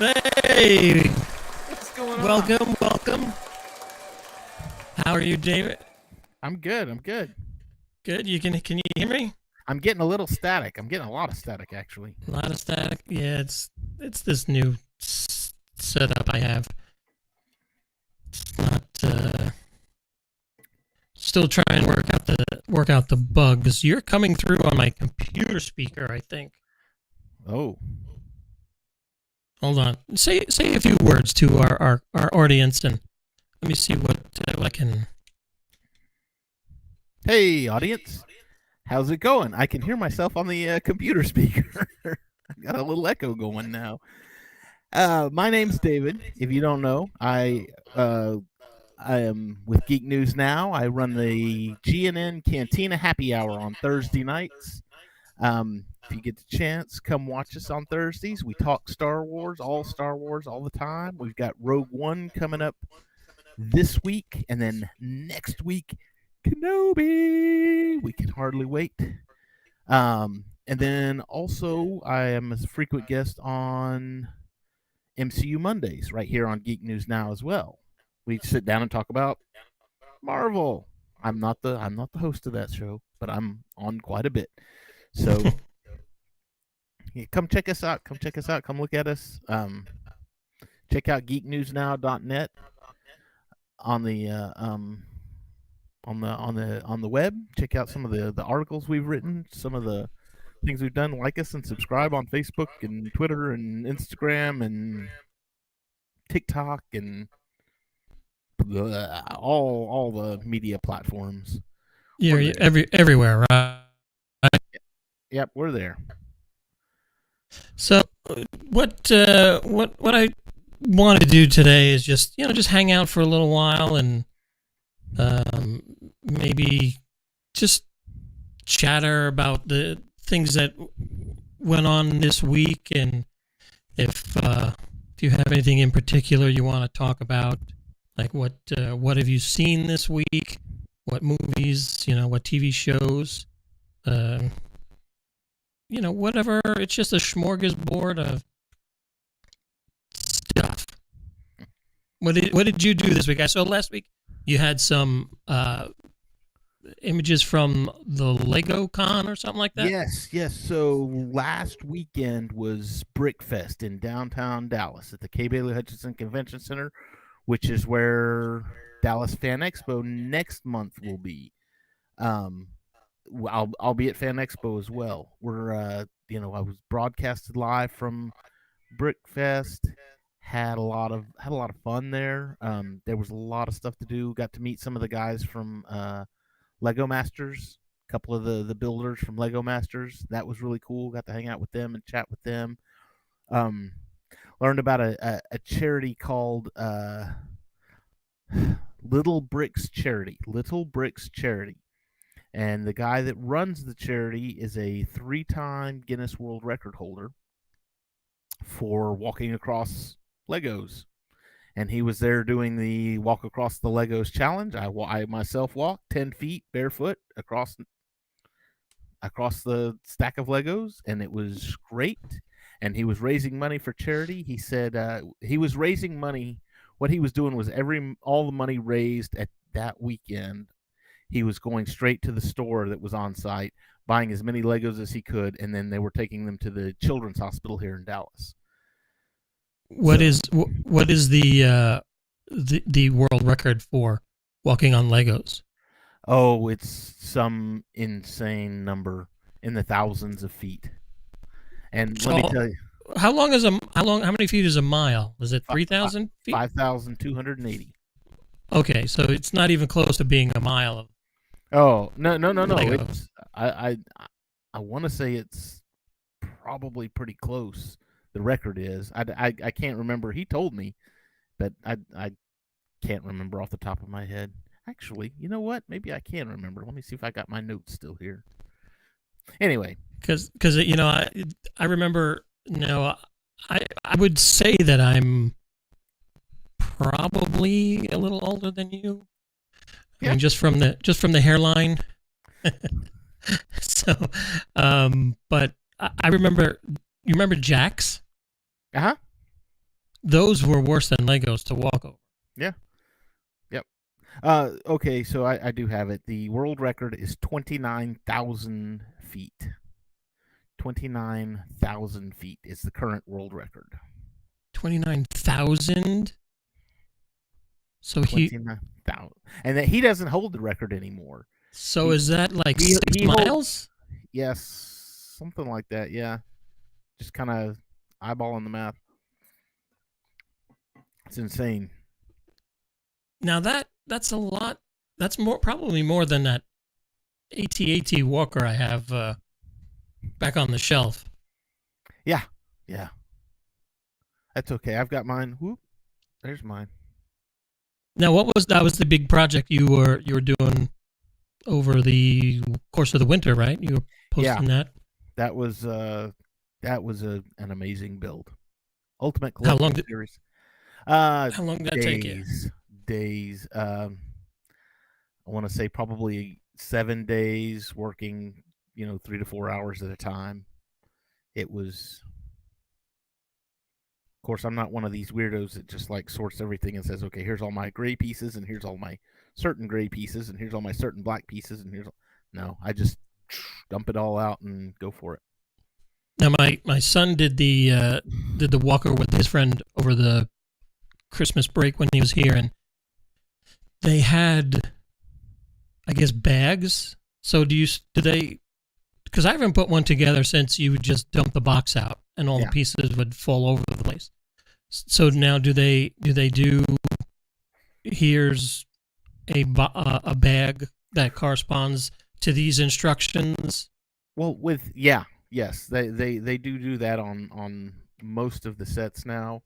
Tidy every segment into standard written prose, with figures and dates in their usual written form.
Hey, What's going on? welcome. How are you, David? I'm good. I'm good. Good. Can you hear me? I'm getting a little static. I'm getting a lot of static, actually. A lot of static. Yeah, it's this new setup I have. It's not still trying to work out the bugs. You're coming through on my computer speaker, I think. Oh, Hold on. Say a few words to our audience, and let me see what I can. hey, audience. How's it going? I can hear myself on the computer speaker. I got a little echo going now. My name's David. If you don't know, I am with Geek News Now. I run the GNN Cantina Happy Hour on Thursday nights. If you get the chance, come watch us on Thursdays. We talk Star Wars all the time. We've got Rogue One coming up this week, and then next week, Kenobi. We can hardly wait. And then also, I am a frequent guest on MCU Mondays right here on Geek News Now as well. We sit down and talk about Marvel. I'm not the host of that show, but I'm on quite a bit. So yeah, come check us out. Come look at us. Check out geeknewsnow.net on the on the web. Check out some of the articles we've written, some of the things we've done. Like us and subscribe on Facebook and Twitter and Instagram and TikTok and all the media platforms. You're everywhere, right? Yep, we're there. So, what I wanted to do today is just hang out for a little while and maybe just chatter about the things that went on this week, and if you have anything in particular you want to talk about, like what have you seen this week, what movies, what TV shows, whatever. It's just a smorgasbord of stuff. What did you do this week? I saw last week you had some images from the Lego Con or something like that. Yes. So last weekend was Brickfest in downtown Dallas at the K. Bailey Hutchinson Convention Center, which is where Dallas Fan Expo next month will be. I'll be at Fan Expo as well. We're I was broadcasted live from Brickfest. Had a lot of fun there. There was a lot of stuff to do. Got to meet some of the guys from Lego Masters, a couple of the builders from Lego Masters. That was really cool. Got to hang out with them and chat with them. Learned about a charity called Little Bricks Charity. And the guy that runs the charity is a 3-time Guinness World Record holder for walking across Legos. And he was there doing the Walk Across the Legos challenge. I myself walked 10 feet barefoot across the stack of Legos, and it was great. And he was raising money for charity. He said he was raising money. What he was doing was all the money raised at that weekend, he was going straight to the store that was on site, buying as many Legos as he could, and then they were taking them to the Children's Hospital here in Dallas. What is the world record for walking on Legos? Oh, it's some insane number in the thousands of feet. And let me tell you, how many feet is a mile? Is it 3,000 feet? 5,280. Okay, so it's not even close to being a mile. Oh, no. It's, I want to say it's probably pretty close. The record is. I can't remember. He told me, but I can't remember off the top of my head. Actually, you know what? Maybe I can remember. Let me see if I got my notes still here. Anyway, because I remember. I would say that I'm probably a little older than you. Yeah. I mean, just from the hairline. So, but I remember. You remember Jax? Uh-huh. those were worse than Legos to walk over. Yeah. Yep. Okay, so I do have it. The world record is 29,000 feet. 29,000 feet is the current world record. 29,000. So 29,000, and that he doesn't hold the record anymore. is that like he 6 holds- miles? Yes, something like that. Yeah, just kind of eyeballing the math. It's insane. Now that's a lot. That's probably more than that AT-AT Walker I have back on the shelf. Yeah. That's okay. I've got mine. Whoop. There's mine. Now, that was the big project you were doing over the course of the winter, right? You were posting that. That was an amazing build. Ultimate How long Collector Series. how long did that take you? Days. I want to say probably 7 days working, 3 to 4 hours at a time. It was. Of course, I'm not one of these weirdos that just like sorts everything and says, okay, here's all my gray pieces, and here's all my certain gray pieces, and here's all my certain black pieces, and no, I just dump it all out and go for it. Now, my son did the walker with his friend over the Christmas break when he was here, and they had, I guess, bags. So do they? Because I haven't put one together since you would just dump the box out and all the pieces would fall over the place. So now do they do? Here's a bag that corresponds to these instructions. Well, yes, they do that on most of the sets now.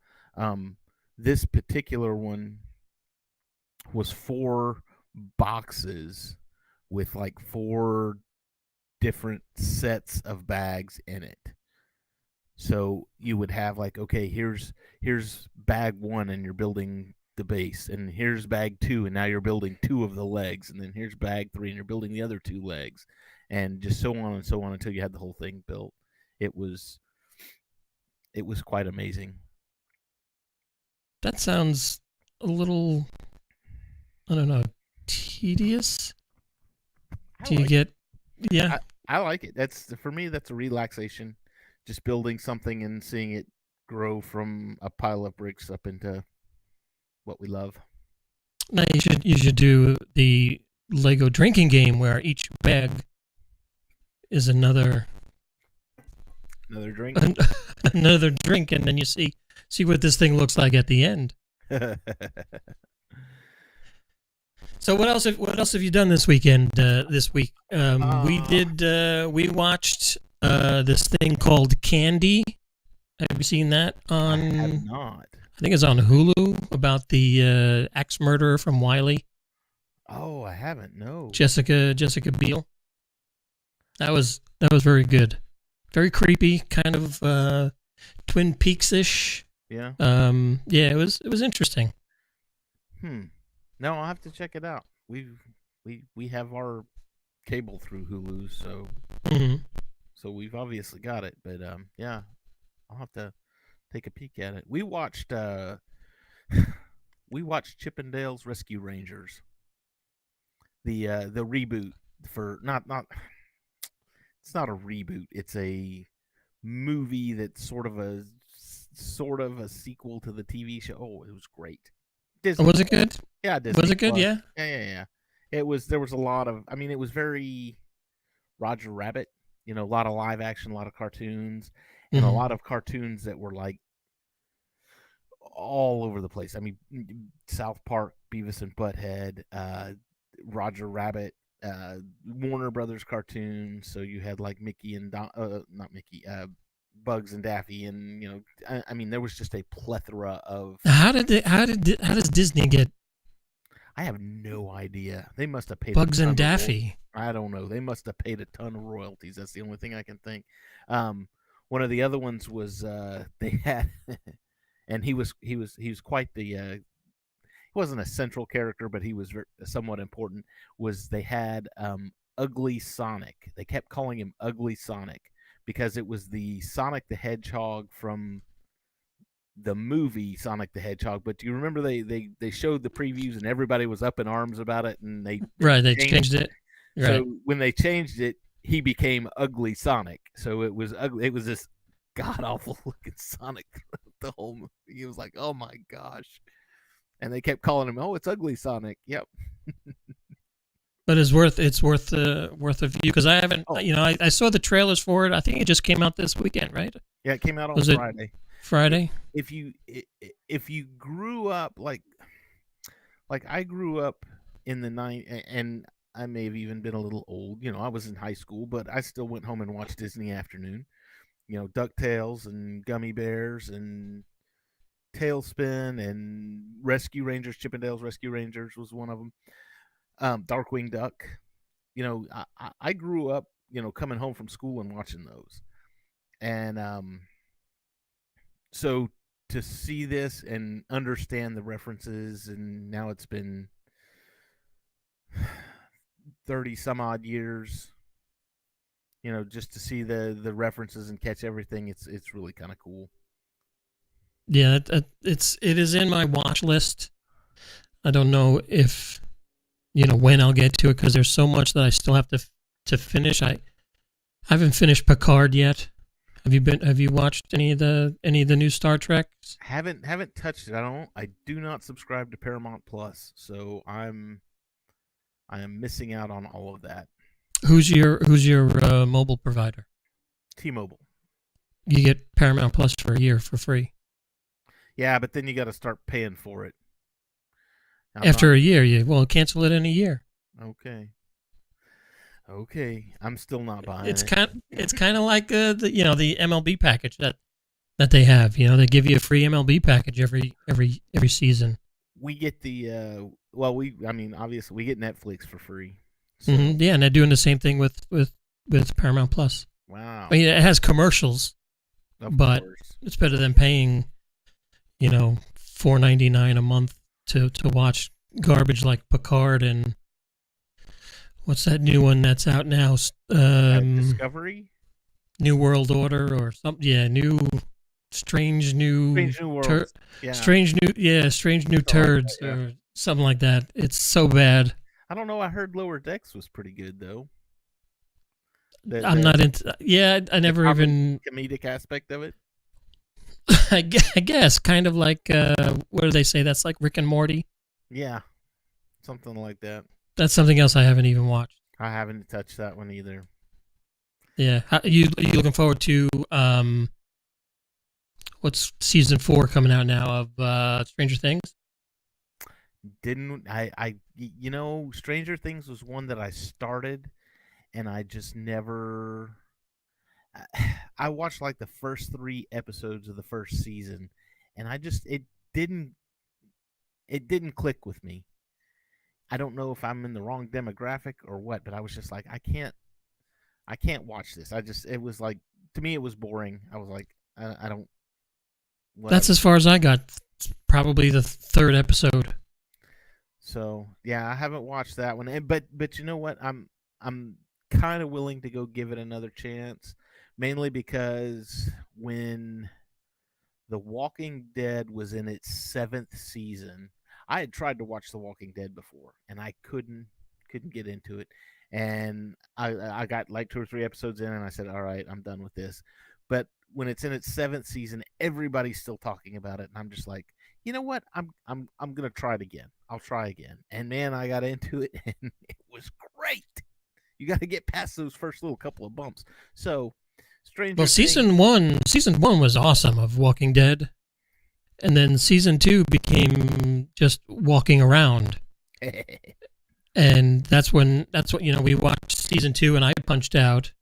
This particular one was 4 boxes with like 4 different sets of bags in it. So you would have like, okay, here's bag 1 and you're building the base, and here's bag 2 and now you're building 2 of the legs, and then here's bag 3 and you're building the other 2 legs, and just so on and so on until you had the whole thing built. It was quite amazing. That sounds a little, I don't know, tedious. I like it. For me, that's a relaxation. Just building something and seeing it grow from a pile of bricks up into what we love. Now you should do the Lego drinking game where each bag is another drink. Another drink, and then you see what this thing looks like at the end. So what else have you done this weekend? This week, we watched this thing called Candy. Have you seen that on? I have not. I think it's on Hulu, about the axe murderer from Wiley. Oh, I haven't. No. Jessica Biel. That was very good. Very creepy, kind of Twin Peaks-ish. Yeah. Yeah, it was interesting. No, I'll have to check it out. We have our cable through Hulu, so so we've obviously got it. But yeah, I'll have to take a peek at it. We watched Chippendale's Rescue Rangers. The reboot for not it's not a reboot. It's a movie that's sort of a sequel to the TV show. Oh, it was great. Disney. Was it good? Yeah, Disney. Was it good? Plus. Yeah. Yeah. It was. There was a lot of. I mean, it was very Roger Rabbit. A lot of live action, a lot of cartoons, and a lot of cartoons that were like all over the place. I mean, South Park, Beavis and Butthead, Roger Rabbit, Warner Brothers cartoons. So you had like Mickey and not Mickey, Bugs and Daffy, and I mean, there was just a plethora of. How does Disney get? I have no idea. They must have paid Bugs and Daffy. I don't know. They must have paid a ton of royalties. That's the only thing I can think. One of the other ones was they had, and he was quite the. He wasn't a central character, but he was somewhat important. Was they had Ugly Sonic? They kept calling him Ugly Sonic because it was the Sonic the Hedgehog from the movie Sonic the Hedgehog. But do you remember they showed the previews and everybody was up in arms about it, and they Right, they changed it. Right. So when they changed it, he became Ugly Sonic. So it was ugly. It was this god awful looking Sonic the whole movie. He was like, oh my gosh, and they kept calling him, oh, it's Ugly Sonic. Yep. But it's worth a view, because I haven't. Oh. I saw the trailers for it. I think it just came out this weekend, right? Yeah, it came out on Was it Friday. Friday. If you grew up like I grew up in the and I may have even been a little old. I was in high school, but I still went home and watched Disney Afternoon. DuckTales and Gummy Bears and Tailspin and Rescue Rangers. Chippendales Rescue Rangers was one of them. Darkwing Duck. I grew up, coming home from school and watching those. And so to see this and understand the references, and now it's been 30 some odd years, just to see the references and catch everything, it's really kind of cool. Yeah, it is in my watch list. I don't know if when I'll get to it, because there's so much that I still have to finish. I haven't finished Picard yet. Have you watched any of the new Star Treks? Haven't touched it. I do not subscribe to Paramount Plus, so I am missing out on all of that. Who's your mobile provider? T-Mobile. You get Paramount Plus for a year for free. Yeah, but then you got to start paying for it. After a year, you cancel it in a year. Okay, I'm still not buying it's it. It's kind of like the MLB package that they have. They give you a free MLB package every season. We get the obviously we get Netflix for free. So. Mm-hmm. Yeah, and they're doing the same thing with Paramount Plus. Wow. It has commercials, but it's better than paying $4.99 a month to watch garbage like Picard and what's that new one that's out now? Discovery, New World Order, or something. Yeah, Strange New Worlds. Strange New Turds, like that, or something like that. It's so bad. I don't know. I heard Lower Decks was pretty good though. I'm not into. Yeah, I never even comedic aspect of it. I guess kind of like what do they say? That's like Rick and Morty. Yeah, something like that. That's something else I haven't even watched. I haven't touched that one either. Yeah, you looking forward to what's season 4 coming out now of Stranger Things? Didn't I Stranger Things was one that I started and I just never. I watched like the first 3 episodes of the first season, and it didn't click with me. I don't know if I'm in the wrong demographic or what, but I was just like, I can't watch this. It was like, to me, it was boring. I was like, I don't. Whatever. That's as far as I got. Probably the 3rd episode. So yeah, I haven't watched that one. But you know what? I'm kind of willing to go give it another chance. Mainly because when The Walking Dead was in its 7th season, I had tried to watch The Walking Dead before, and I couldn't get into it. And I got like 2 or 3 episodes in, and I said, all right, I'm done with this. But when it's in its 7th season, everybody's still talking about it, and I'm just like, you know what? I'm gonna try it again. I'll try again. And man, I got into it, and it was great. You got to get past those first little couple of bumps. So. Season one was awesome of Walking Dead, and then season 2 became just walking around, and that's what we watched season 2, and I punched out.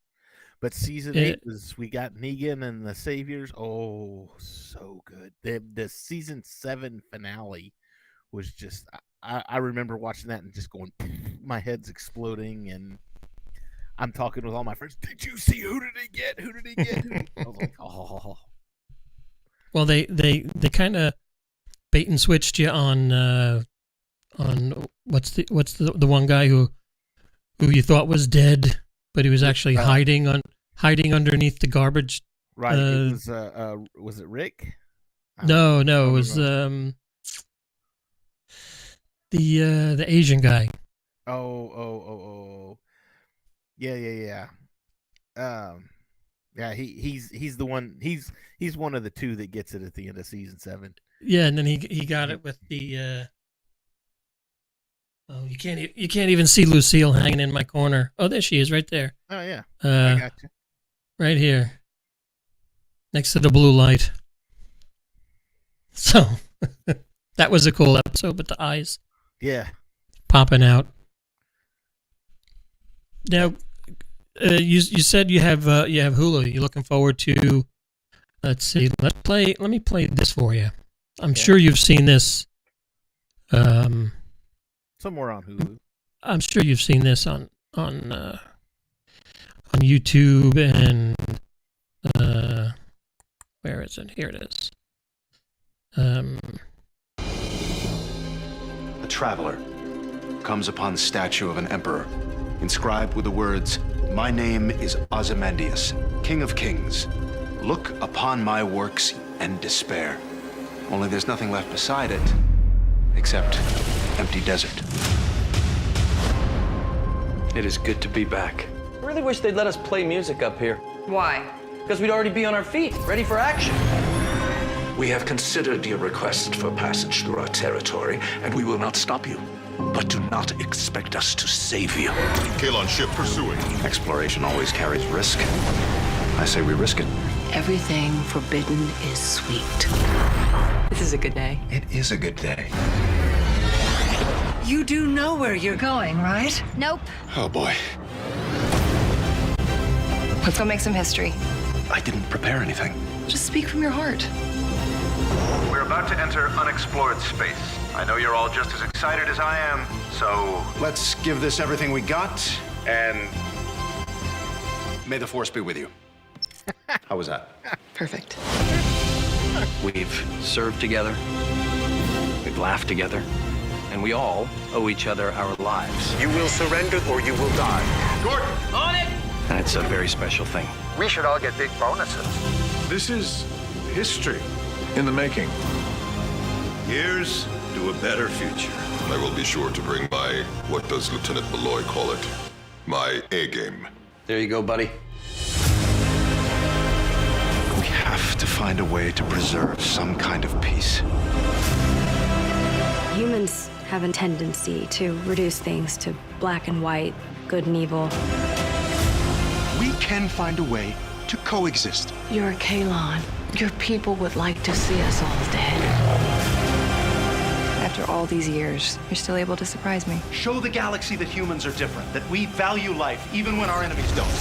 But season 8 was, we got Negan and the Saviors. Oh, so good. The season 7 finale was just. I remember watching that and just going, my head's exploding, and I'm talking with all my friends. Did you see who did he get? Who did he get? I was like, oh. Well, they kind of bait and switched you on what's the one guy who you thought was dead, but he was actually hiding underneath the garbage. Right. It was it Rick? No, it was Obi-Wan. the Asian guy. Oh. Yeah. Yeah, he's the one. He's one of the two that gets it at the end of season 7. Yeah, and then he got it with the. Oh, you can't even see Lucille hanging in my corner. Oh, there she is, right there. Oh yeah, I got you. Right here, next to the blue light. So that was a cool episode, but the eyes, yeah, popping out. Now, you said you have Hulu. You're looking forward to. Let's see. Let me play this for you. I'm sure you've seen this. Somewhere on Hulu. I'm sure you've seen this on YouTube and where is it? Here it is. A traveler comes upon the statue of an emperor, inscribed with the words, "My name is Ozymandias, King of Kings. Look upon my works and despair." Only there's nothing left beside it, except empty desert. It is good to be back. I really wish they'd let us play music up here. Why? Because we'd already be on our feet, ready for action. We have considered your request for passage through our territory, and we will not stop you. But do not expect us to save you. Kalon ship pursuing. Exploration always carries risk. I say we risk it. Everything forbidden is sweet. This is a good day. It is a good day. You do know where you're going, right? Nope. Oh boy. Let's go make some history. I didn't prepare anything. Just speak from your heart. We're about to enter unexplored space. I know you're all just as excited as I am, so... Let's give this everything we got, and may the force be with you. How was that? Perfect. We've served together. We've laughed together. And we all owe each other our lives. You will surrender or you will die. Gordon! On it! And it's a very special thing. We should all get big bonuses. This is history in the making. Here's to a better future. I will be sure to bring my, what does Lieutenant Malloy call it? My A game. There you go, buddy. We have to find a way to preserve some kind of peace. Humans have a tendency to reduce things to black and white, good and evil. We can find a way to coexist. You're a Kalon. Your people would like to see us all dead. After all these years, you're still able to surprise me. Show the galaxy that humans are different, that we value life even when our enemies don't.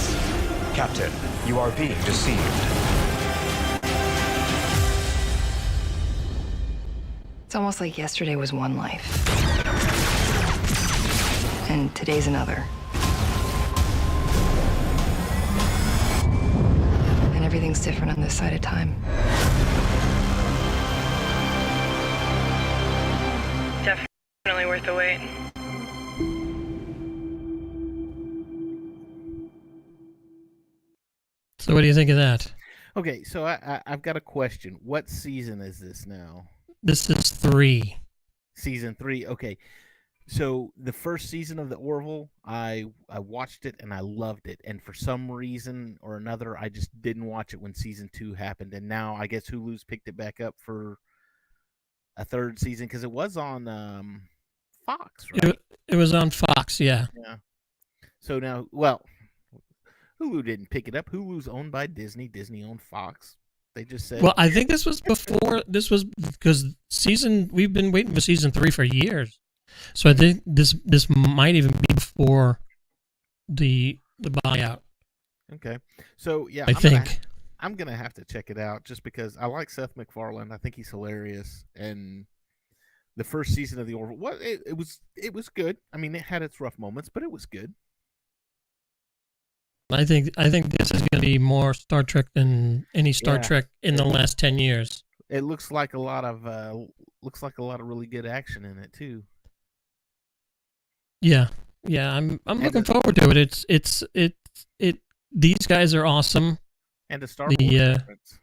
Captain, you are being deceived. It's almost like yesterday was one life. And today's another. And everything's different on this side of time. Definitely worth the wait. So what do you think of that? Okay, so I've got a question. What season is this now? This is 3. Season 3. Okay. So the first season of the Orville, I watched it and I loved it. And for some reason or another, I just didn't watch it when season 2 happened. And now I guess Hulu's picked it back up for a third season because it was on Fox, right? It was on Fox, yeah. Yeah. So now, well, Hulu didn't pick it up. Hulu's owned by Disney. Disney owned Fox. They just said. Well, I think this was before. This was because we've been waiting for season 3 for years. So I think this might even be before the buyout. Okay. So yeah, I'm gonna have to check it out just because I like Seth MacFarlane. I think he's hilarious, and the first season of the Orville, it was good. I mean, it had its rough moments, but it was good. I think this is going to be more Star Trek than any Star Trek in the last 10 years. It looks like a lot of really good action in it too. Yeah. I'm looking forward to it. It's these guys are awesome. And the Star Wars reference.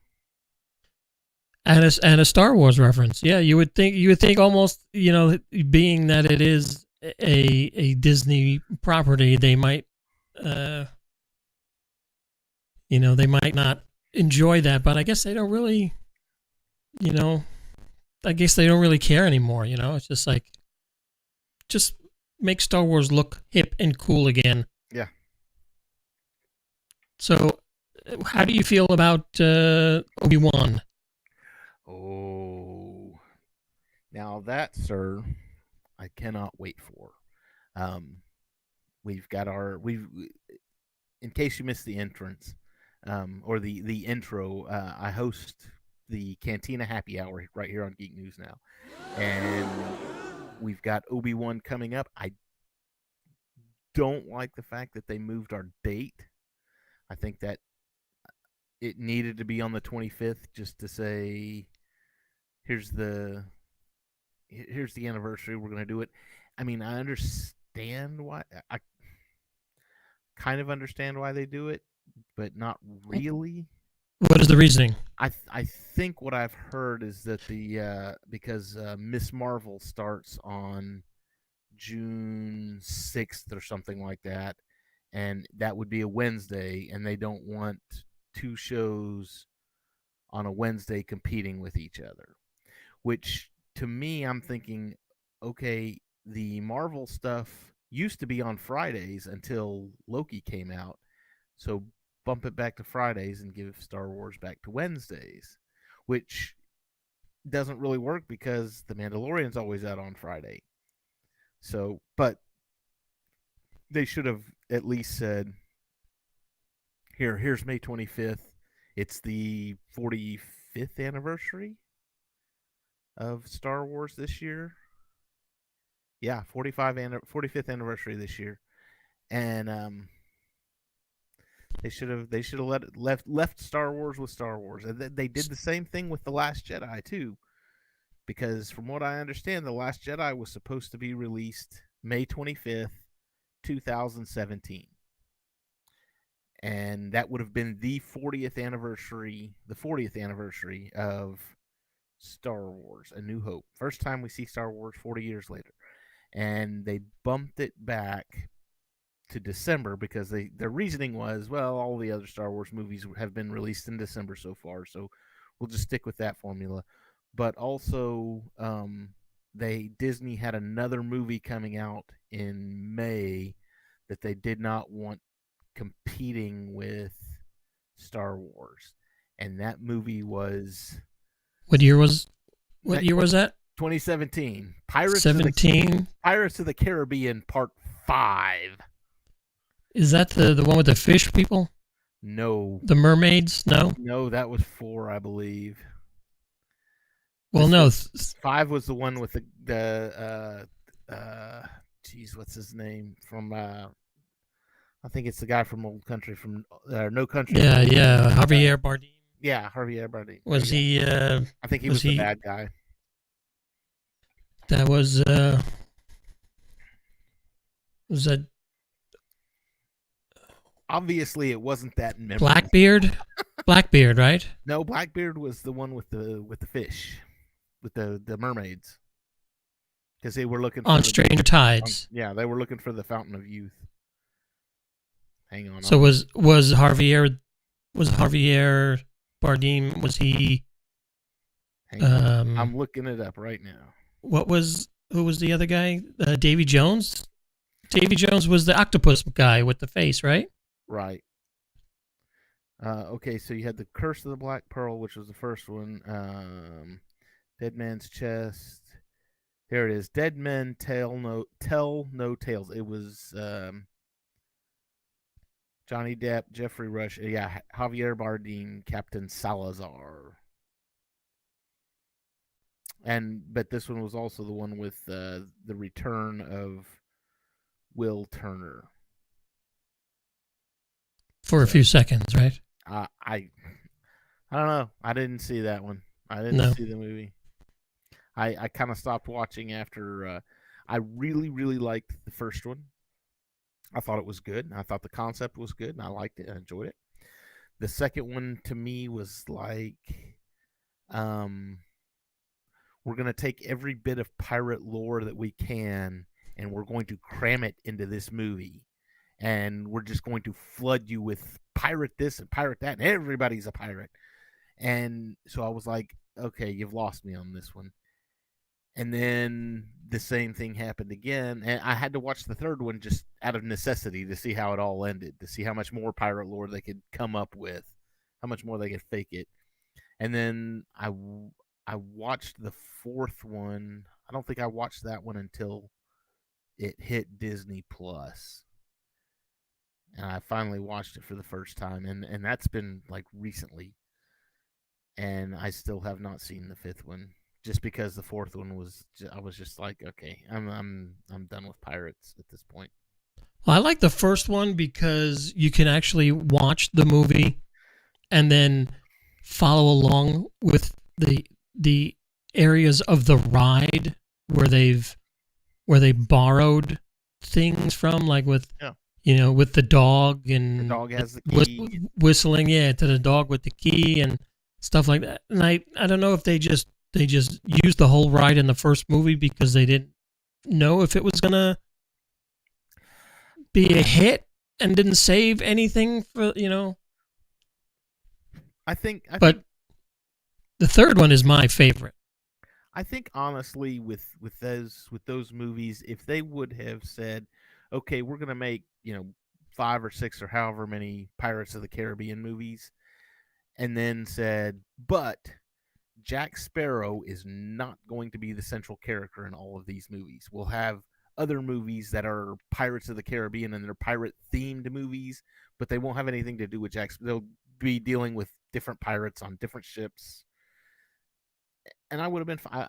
And a Star Wars reference. Yeah, you would think almost, being that it is a Disney property, they might they might not enjoy that, but I guess they don't really, I guess they don't really care anymore, It's just like, just make Star Wars look hip and cool again. Yeah. So, how do you feel about Obi-Wan? Oh, now that, sir, I cannot wait for. We've got in case you missed the entrance, or the intro, I host the Cantina Happy Hour right here on Geek News Now, and we've got Obi-Wan coming up. I don't like the fact that they moved our date. I think that it needed to be on the 25th just to say, here's the anniversary. We're going to do it. I mean, I understand why. I kind of understand why they do it, but not really. What is the reasoning? I think what I've heard is that because Miss Marvel starts on June 6th or something like that, and that would be a Wednesday, and they don't want two shows on a Wednesday competing with each other, which to me, I'm thinking, okay, the Marvel stuff used to be on Fridays until Loki came out, so bump it back to Fridays and give Star Wars back to Wednesdays, which doesn't really work because The Mandalorian's always out on Friday. So, but they should have at least said, here's May 25th. It's the 45th anniversary of Star Wars this year. Yeah, 45th anniversary this year. And they should have left Star Wars with Star Wars. And they did the same thing with The Last Jedi too. Because from what I understand, The Last Jedi was supposed to be released May 25th, 2017. And that would have been the 40th anniversary of Star Wars, A New Hope. First time we see Star Wars 40 years later. And they bumped it back to December because their reasoning was, well, all the other Star Wars movies have been released in December so far, so we'll just stick with that formula. But also, Disney had another movie coming out in May that they did not want competing with Star Wars, and that movie was What year was that? 2017. Pirates 17. Pirates of the Caribbean Part 5. Is that the one with the fish people? No. The mermaids? No. No, that was 4, I believe. Well, no. 5 was the one with the what's his name from? I think it's the guy from Old Country from No Country. Yeah, Javier Bardem. Yeah, Javier Bardem. Was he? I think he was the bad guy. That was that? Obviously, it wasn't that memorable. Blackbeard, right? No, Blackbeard was the one with the fish, with the mermaids, because they were looking on Stranger Tides. Yeah, they were looking for the Fountain of Youth. Hang on. So was Javier Bardem? Was he? Hang on. I'm looking it up right now. Who was the other guy? Davy Jones. Davy Jones was the octopus guy with the face, right? Right. Okay, so you had the Curse of the Black Pearl, which was the first one. Dead Man's Chest. Here it is. Dead Men Tell No Tales. It was Johnny Depp, Jeffrey Rush. Yeah, Javier Bardem, Captain Salazar. But this one was also the one with the return of Will Turner. For a few seconds, right? I don't know. I didn't see that one. I didn't see the movie. I kind of stopped watching after. I really, really liked the first one. I thought it was good. I thought the concept was good, and I liked it. I enjoyed it. The second one, to me, was like we're going to take every bit of pirate lore that we can, and we're going to cram it into this movie. And we're just going to flood you with pirate this and pirate that, and everybody's a pirate. And so I was like, okay, you've lost me on this one. And then the same thing happened again. And I had to watch the third one just out of necessity to see how it all ended, to see how much more pirate lore they could come up with, how much more they could fake it. And then I watched the fourth one. I don't think I watched that one until it hit Disney Plus. And I finally watched it for the first time. And that's been like recently. And I still have not seen the fifth one. Just because the fourth one was, I was just like, okay, I'm done with pirates at this point. Well, I like the first one because you can actually watch the movie and then follow along with the areas of the ride where they borrowed things from, like with with the dog, and the dog has the key, whistling to the dog with the key and stuff like that. And I don't know if they just used the whole ride in the first movie because they didn't know if it was gonna be a hit and didn't save anything for I think the third one is my favorite. I think honestly, with those movies, if they would have said, okay, we're gonna make 5 or 6 or however many Pirates of the Caribbean movies, and then said, but Jack Sparrow is not going to be the central character in all of these movies. We'll have other movies that are Pirates of the Caribbean and they're pirate-themed movies, but they won't have anything to do with Jack. They'll be dealing with different pirates on different ships. And I would have been fine.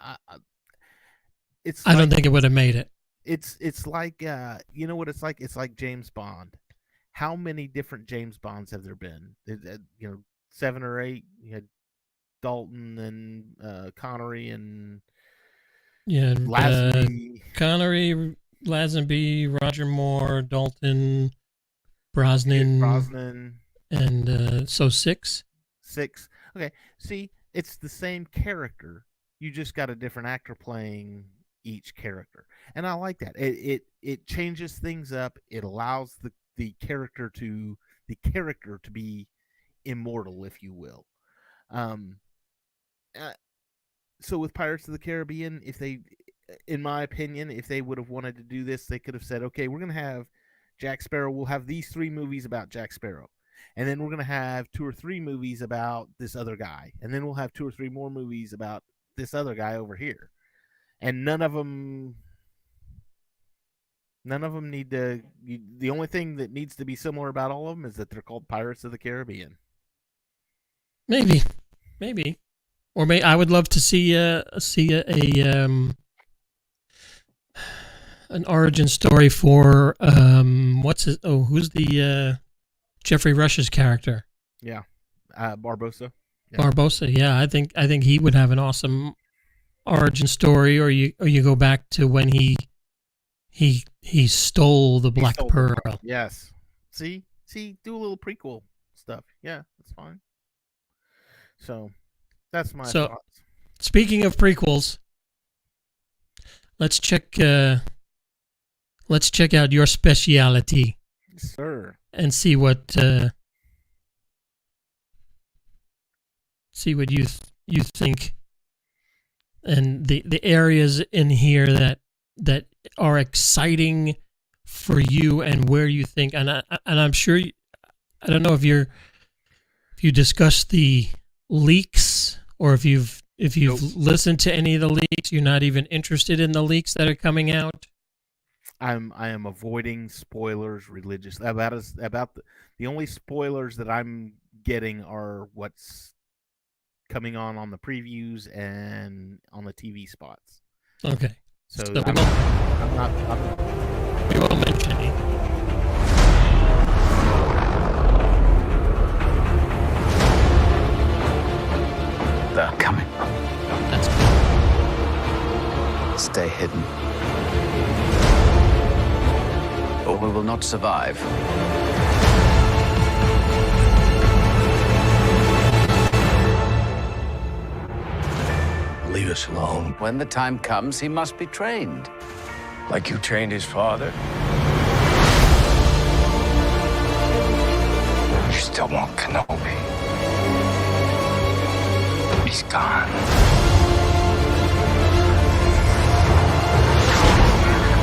I don't think it would have made it. It's like, you know what it's like? It's like James Bond. How many different James Bonds have there been? 7 or 8. You had Dalton and Connery and Lazenby. Connery, Lazenby, Roger Moore, Dalton, Brosnan, and so 6. 6. Okay. See, it's the same character. You just got a different actor playing each character, and I like that. It changes things up. It allows the character to be immortal, if you will. So with Pirates of the Caribbean, in my opinion, if they would have wanted to do this, they could have said, okay, we're going to have Jack Sparrow. We'll have these 3 movies about Jack Sparrow. And then we're going to have 2 or 3 movies about this other guy. And then we'll have 2 or 3 more movies about this other guy over here. And none of them need to, the only thing that needs to be similar about all of them is that they're called Pirates of the Caribbean. Maybe. Or I would love to see an origin story for who's the Jeffrey Rush's character? Yeah, Barbossa. Yeah. Barbossa, yeah. I think he would have an awesome origin story, or you go back to when he stole the Black Pearl. Yes. See, do a little prequel stuff. Yeah, that's fine. So that's my thoughts. Speaking of prequels, let's check out your speciality, sir, and see what you think, and the areas in here that are exciting for you, and where you think, and I'm sure I don't know if you discussed the leaks, or if you've listened to any of the leaks. You're not even interested in the leaks that are coming out. I am avoiding spoilers religiously. About the only spoilers that I'm getting are what's coming on the previews and on the TV spots. Okay. So we won't mention any. They're coming. That's good. Stay hidden, or we will not survive. us alone. When the time comes, he must be trained. Like you trained his father? You still want Kenobi. He's gone.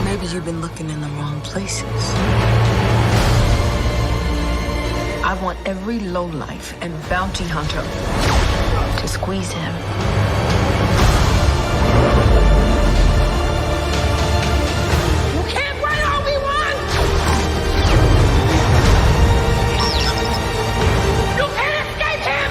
Maybe you've been looking in the wrong places. I want every lowlife and bounty hunter to squeeze him. You can't run, Obi-Wan! You can't escape him!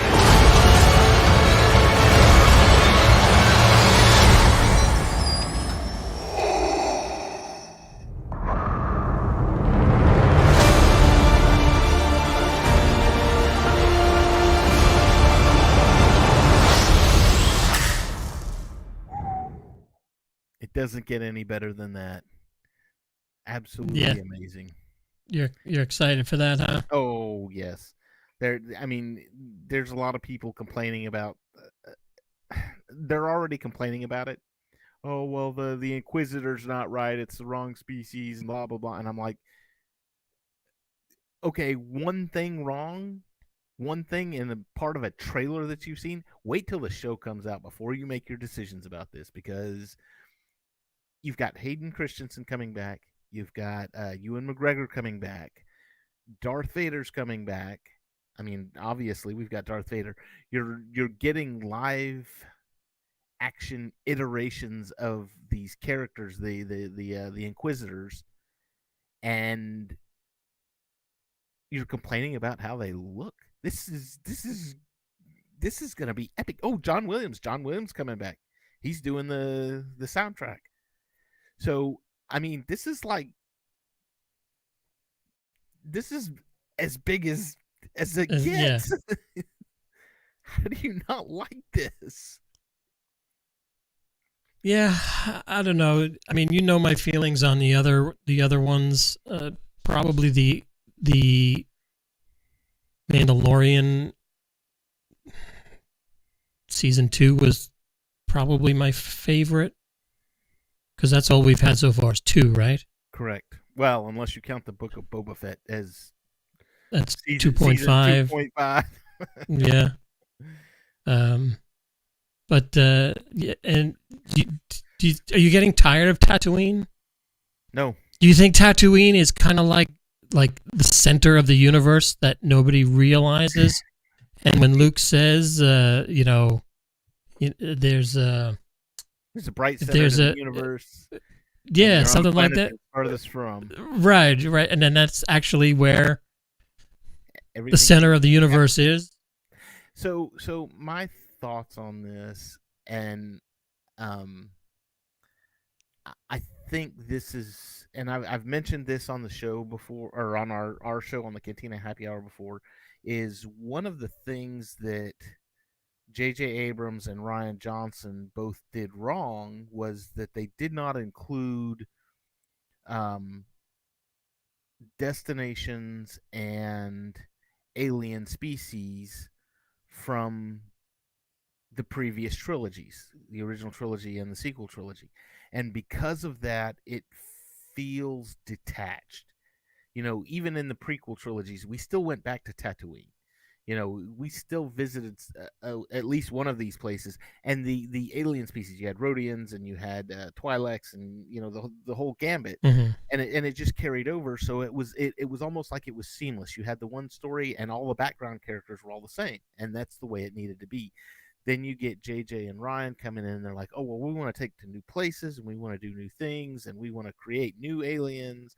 It doesn't get any better than that. Absolutely amazing. You're excited for that, huh? Oh yes, there's a lot of people complaining about. They're already complaining about it. Oh well, the Inquisitor's not right. It's the wrong species. Blah blah blah. And I'm like, okay, one thing wrong, one thing in a part of a trailer that you've seen. Wait till the show comes out before you make your decisions about this, because you've got Hayden Christensen coming back. You've got Ewan McGregor coming back. Darth Vader's coming back. I mean, obviously, we've got Darth Vader. You're getting live action iterations of these characters, the Inquisitors, and you're complaining about how they look. This is going to be epic. Oh, John Williams coming back. He's doing the soundtrack. So, I mean, this is as big as it gets. Yeah. How do you not like this? Yeah, I don't know. I mean, you know my feelings on the other ones. Probably the Mandalorian season 2 was probably my favorite, because that's all we've had so far is 2, right? Correct. Well, unless you count the Book of Boba Fett as that's 2.5. 2.5. Yeah. But yeah, and are you getting tired of Tatooine? No. Do you think Tatooine is kind of like the center of the universe that nobody realizes? And when Luke says, there's a bright center of the universe. Yeah, something like that. Farthest from. Right, and then that's actually where the center of the universe is. So my thoughts on this, and I think this is, and I've mentioned this on the show before, or on our show on the Cantina Happy Hour before, is one of the things that J.J. Abrams and Rian Johnson both did wrong was that they did not include destinations and alien species from the previous trilogies, the original trilogy and the sequel trilogy. And because of that, it feels detached. Even in the prequel trilogies, we still went back to Tatooine. We still visited at least one of these places. And the alien species, you had Rhodians and you had Twi'leks, and the whole gambit. Mm-hmm. And it just carried over. So it was almost like it was seamless. You had the one story, and all the background characters were all the same, and that's the way it needed to be. Then you get JJ and Ryan coming in, and they're like, oh, well, we want to take to new places, and we want to do new things, and we want to create new aliens.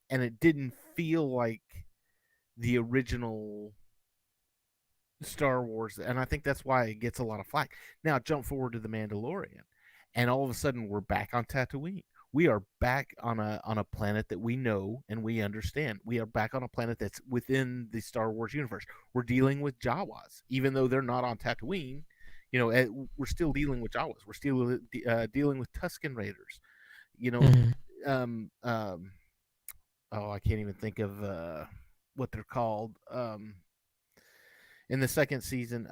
And it didn't feel like the original Star Wars, and I think that's why it gets a lot of flack. Now jump forward to The Mandalorian, and all of a sudden we're back on Tatooine. We are back on a planet that we know and we understand. We are back on a planet that's within the Star Wars universe. We're dealing with Jawas, even though they're not on Tatooine. We're still dealing with Jawas. We're still dealing with Tusken Raiders. I can't even think of what they're called. In the second season,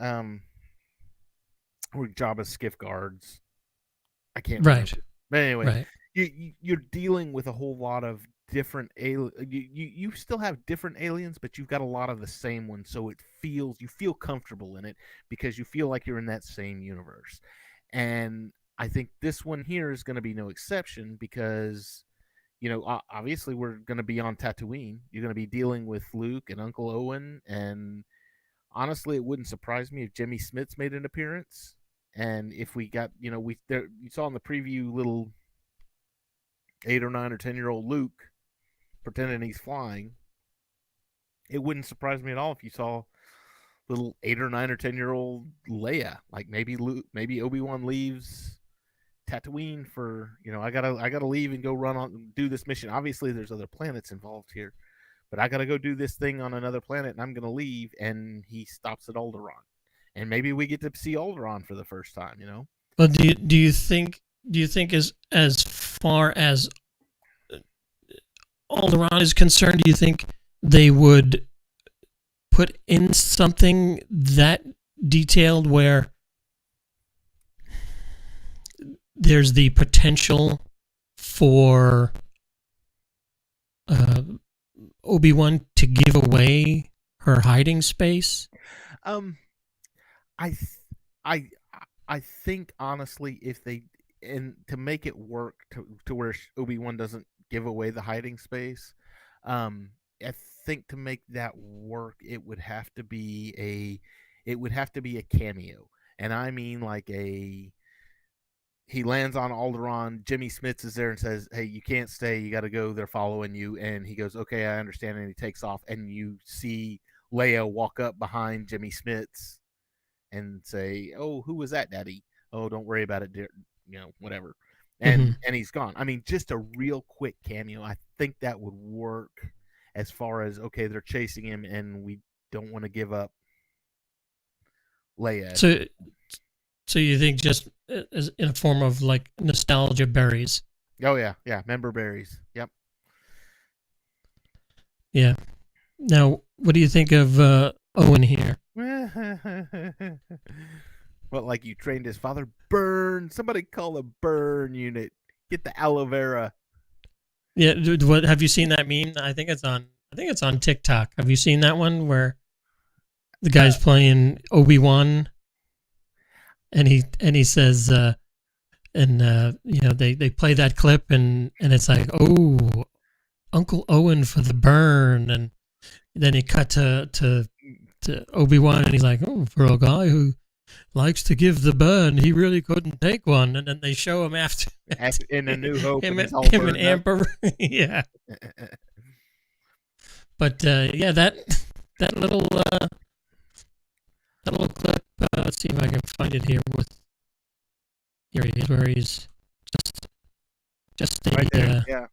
were Jabba's skiff guards. I can't Right. remember. But anyway, Right. you're dealing with a whole lot of different you still have different aliens, but you've got a lot of the same ones, so you feel comfortable in it because you feel like you're in that same universe. And I think this one here is going to be no exception because obviously we're going to be on Tatooine. You're going to be dealing with Luke and Uncle Owen, and honestly, it wouldn't surprise me if Jimmy Smits made an appearance. And if we got, you saw in the preview little 8 or 9 or 10-year-old Luke pretending he's flying. It wouldn't surprise me at all if you saw little 8 or 9 or 10-year-old Leia. Like maybe Obi-Wan leaves Tatooine for, I gotta leave and go run on do this mission. Obviously, there's other planets involved here, but I gotta go do this thing on another planet, and I'm gonna leave. And he stops at Alderaan, and maybe we get to see Alderaan for the first time. But do you think as far as Alderaan is concerned, do you think they would put in something that detailed where there's the potential for Obi-Wan to give away her hiding space? I think honestly, if they to make it work to where Obi-Wan doesn't give away the hiding space, I think to make that work, it would have to be a cameo, and I mean like he lands on Alderaan. Jimmy Smits is there and says, "Hey, you can't stay. You got to go. They're following you." And he goes, "Okay, I understand." And he takes off, and you see Leia walk up behind Jimmy Smits and say, "Oh, who was that, Daddy? Oh, don't worry about it, dear. Whatever." And he's gone. I mean, just a real quick cameo. I think that would work as far as, okay, they're chasing him, and we don't want to give up Leia. So you think just as in a form of like nostalgia berries? Oh yeah, member berries. Yep. Yeah. Now, what do you think of Owen here? Well, like you trained his father? Burn! Somebody call a burn unit. Get the aloe vera. Yeah. What have you seen that meme? I think it's on TikTok. Have you seen that one where the guy's playing Obi-Wan? And he says, they play that clip and it's like, oh, Uncle Owen for the burn, and then he cut to Obi-Wan, and he's like, oh, for a guy who likes to give the burn, he really couldn't take one. And then they show him after in A New Hope, him and Amber, yeah. But that little clip. Let's see if I can find it here. Here he is, where he's just right there. Yeah.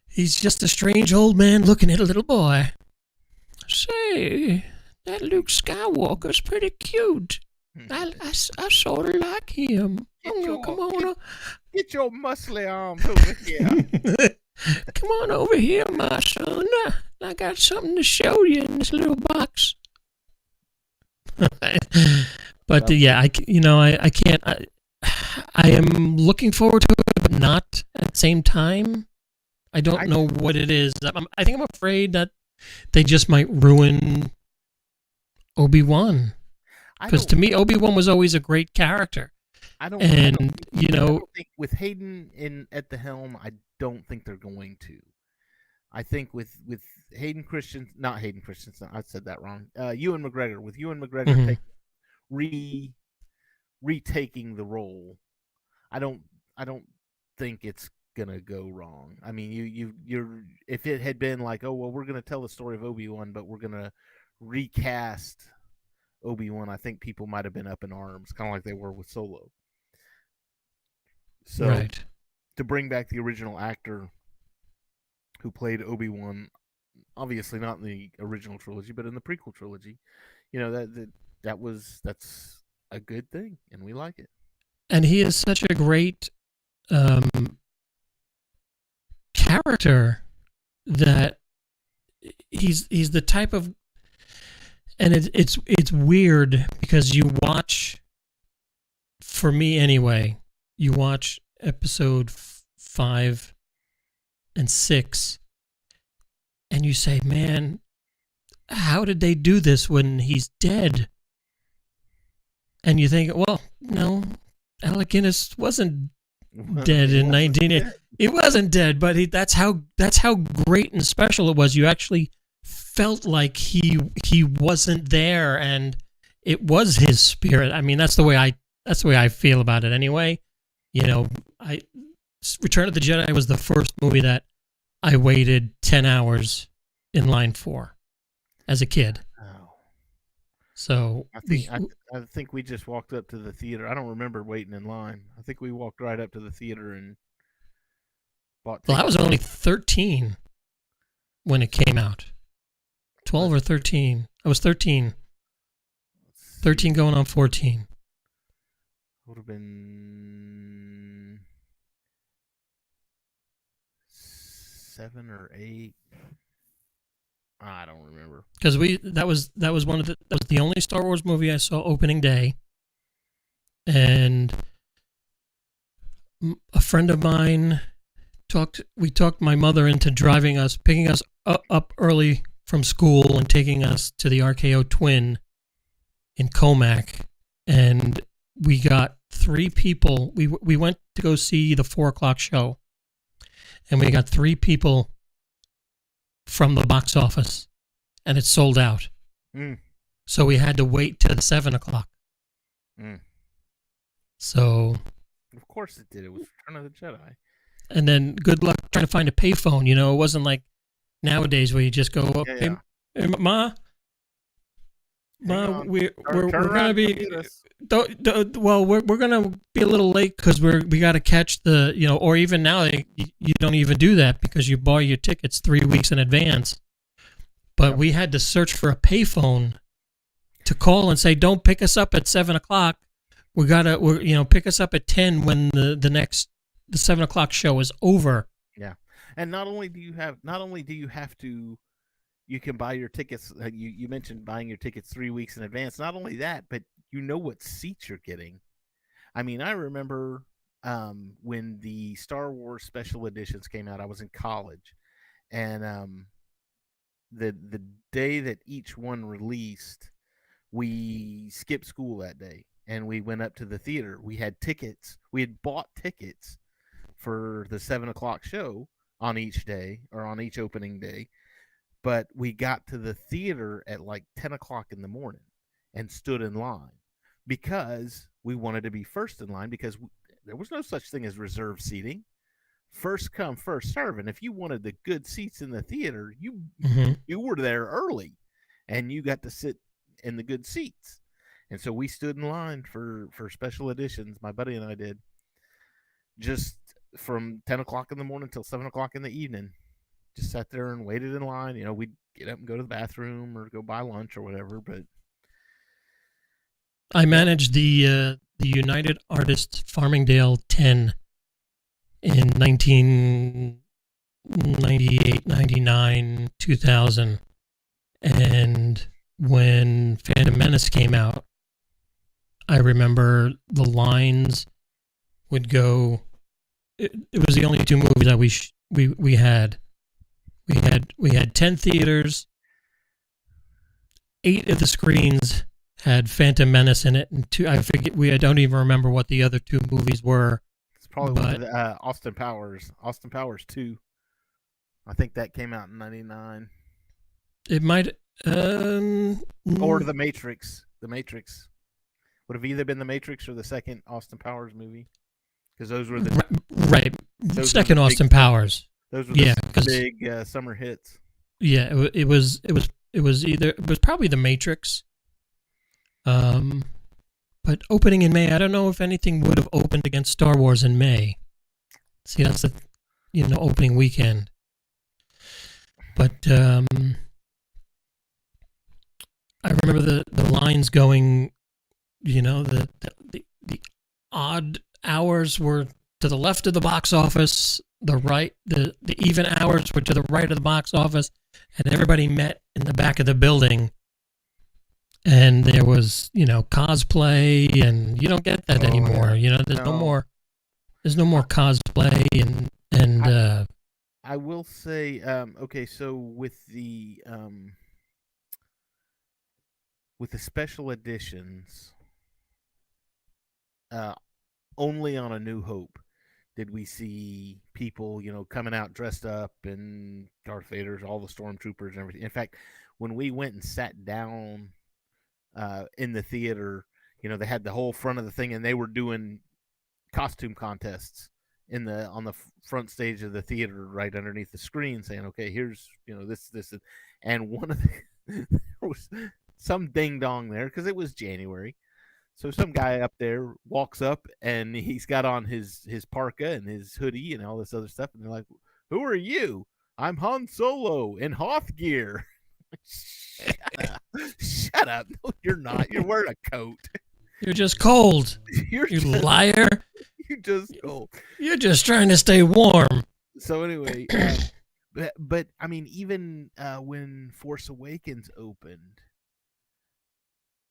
He's just a strange old man looking at a little boy. Say, that Luke Skywalker's pretty cute. I sort of like him. Come on, get your muscly arms over here. Come on over here, my son. I got something to show you in this little box. But I can't. I am looking forward to it, but not at the same time. I don't know what it is. I think I'm afraid that they just might ruin Obi-Wan. Because to me, Obi-Wan was always a great character. I don't think with Hayden at the helm, I don't think they're going to. I think with Hayden Christensen, not Hayden Christensen, I said that wrong. Ewan McGregor, with Ewan McGregor retaking the role, I don't think it's gonna go wrong. I mean, you're if it had been like, oh well, we're gonna tell the story of Obi-Wan, but we're gonna recast Obi-Wan, I think people might have been up in arms, kind of like they were with Solo. So to bring back the original actor who played Obi-Wan, obviously not in the original trilogy, but in the prequel trilogy, that's a good thing, and we like it. And he is such a great character that he's the type of, and it's weird because you watch for me anyway, you watch episode 5 and 6, and you say, man, how did they do this when he's dead? And you think, well, no, Alec Guinness wasn't dead in 1980. It wasn't dead, but that's how great and special it was. You actually felt like he wasn't there, and it was his spirit. I mean, that's the way I feel about it anyway. You know, Return of the Jedi was the first movie that I waited 10 hours in line for as a kid. Oh. So I think we just walked up to the theater. I don't remember waiting in line. I think we walked right up to the theater and bought tickets. Well, I was only 13 when it came out. 12 or 13. I was 13. 13 going on 14. Would have been 7 or 8. I don't remember. Because that was the only Star Wars movie I saw opening day, and a friend of mine talked my mother into picking us up early from school and taking us to the RKO Twin in Comac, and we got 3 people. We went to go see the 4:00 show, and we got 3 people from the box office, and it sold out. So we had to wait till 7:00. So, of course it did. It was Return of the Jedi. And then good luck trying to find a payphone. You know, it wasn't like nowadays where you just go up, hey, Ma, we're gonna be we're gonna be a little late because we got to catch the, you know, or even now you don't even do that because you buy your tickets 3 weeks in advance. But we had to search for a payphone to call and say, don't pick us up at 7:00. We're pick us up at 10 when the 7:00 show is over. Yeah, and not only do you have to. You can buy your tickets. You mentioned buying your tickets 3 weeks in advance. Not only that, but you know what seats you're getting. I mean, I remember when the Star Wars special editions came out. I was in college, and the day that each one released, we skipped school that day, and we went up to the theater. We had tickets. We had bought tickets for the 7:00 show on each day, or on each opening day. But we got to the theater at like 10:00 in the morning and stood in line because we wanted to be first in line, because there was no such thing as reserved seating. First come, first serve. And if you wanted the good seats in the theater, you were there early and you got to sit in the good seats. And so we stood in line for special editions. My buddy and I did, just from 10:00 in the morning till 7:00 in the evening. Just sat there and waited in line. You know, we'd get up and go to the bathroom or go buy lunch or whatever. But I managed the United Artists Farmingdale 10 in 1998, 99, 2000. And when Phantom Menace came out, I remember the lines would go. It was the only 2 movies that we had. We had 10 theaters. 8 of the screens had Phantom Menace in it, and 2. I don't even remember what the other 2 movies were. It's probably Austin Powers. Austin Powers 2. I think that came out in 99. It might. Or The Matrix. The Matrix would have either been The Matrix or the second Austin Powers movie, because those were the right. Second Austin Powers. Those were the big summer hits. Yeah, it was probably The Matrix. But opening in May, I don't know if anything would have opened against Star Wars in May. See, that's the opening weekend. But I remember the lines going. The odd hours were to the left of the box office. The right, the even hours were to the right of the box office, and everybody met in the back of the building. and there was, cosplay, and you don't get that anymore. There's no more. There's no more cosplay, and I will say, okay, so with the special editions, only on A New Hope did we see people, coming out dressed up and Darth Vader's, all the stormtroopers and everything. In fact, when we went and sat down in the theater, they had the whole front of the thing, and they were doing costume contests on the front stage of the theater, right underneath the screen, saying, "Okay, here's this," and one of the there was some ding dong there because it was January. So some guy up there walks up and he's got on his parka and his hoodie and all this other stuff, and they're like, "Who are you?" "I'm Han Solo in Hoth gear." Shut up! No, you're not. You're wearing a coat. You're just cold. You liar. You're just cold. You're just trying to stay warm. So anyway, but I mean, even when Force Awakens opened,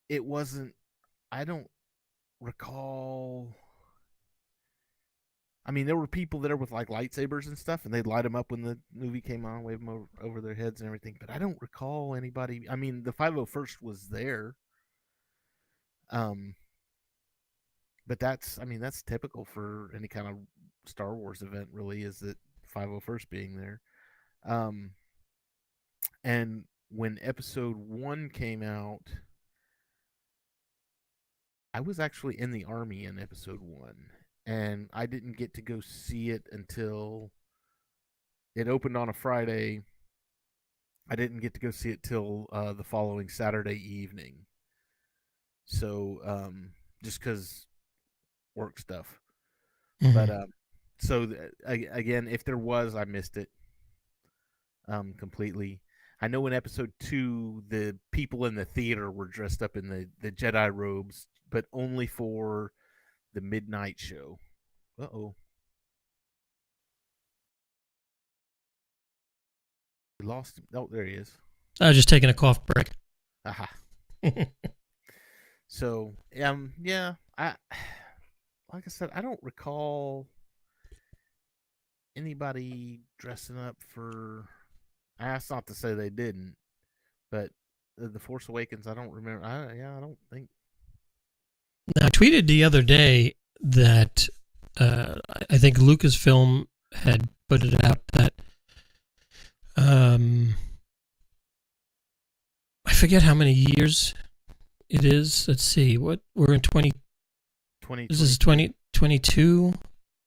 it wasn't. I don't recall. I mean, there were people there with like lightsabers and stuff, and they'd light them up when the movie came on, wave them over their heads and everything. But I don't recall anybody. I mean, the 501st was there. But that's typical for any kind of Star Wars event, really, is that 501st being there. And when Episode 1 came out, I was actually in the Army in Episode 1, and I didn't get to go see it until it opened on a Friday. I didn't get to go see it till the following Saturday evening. So, just because work stuff. Mm-hmm. But so again, if there was, I missed it completely. I know in Episode 2, the people in the theater were dressed up in the Jedi robes, but only for the midnight show. Uh-oh. We lost him. Oh, there he is. I was just taking a cough break. Aha. So, yeah, like I said, I don't recall anybody dressing up for. That's not to say they didn't, but the Force Awakens, I don't remember. I don't think. Now, I tweeted the other day that I think Lucasfilm had put it out that I forget how many years it is. Let's see. What we're in 20. This is 2022,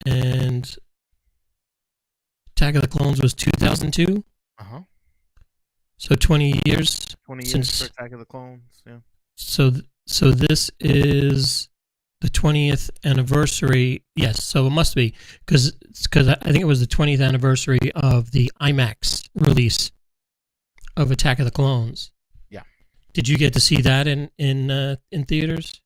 and Attack of the Clones was 2002. So 20 years. 20 years since for Attack of the Clones. Yeah. So this is the 20th anniversary. Yes. So it must be because I think it was the 20th anniversary of the Imax release of Attack of the Clones. Yeah. Did you get to see that in theaters?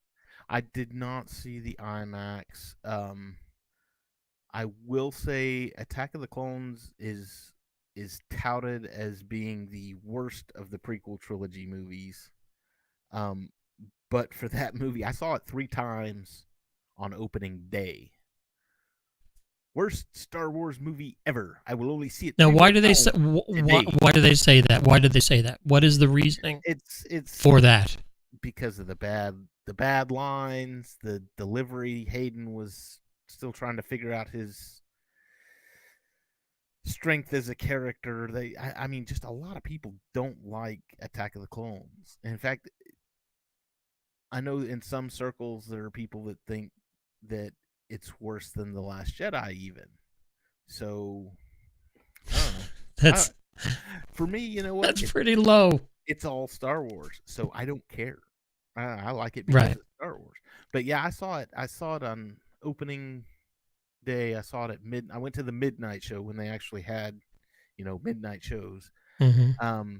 I did not see the IMAX. I will say Attack of the Clones is touted as being the worst of the prequel trilogy movies. But for that movie, I saw it 3 times on opening day. Worst Star Wars movie ever. I will only see it. Now, why do they say? Why do they say that? Why did they say that? What is the reasoning? It's for that. Because of the bad lines, the delivery. Hayden was still trying to figure out his strength as a character. I mean, just a lot of people don't like Attack of the Clones. And in fact, I know in some circles there are people that think that it's worse than The Last Jedi even. So, I don't know. That's for me, you know what? That's pretty low. It's all Star Wars, so I don't care. I like it because it's Star Wars. But yeah, I saw it on opening day. I saw it at I went to the midnight show when they actually had, midnight shows. Mm-hmm.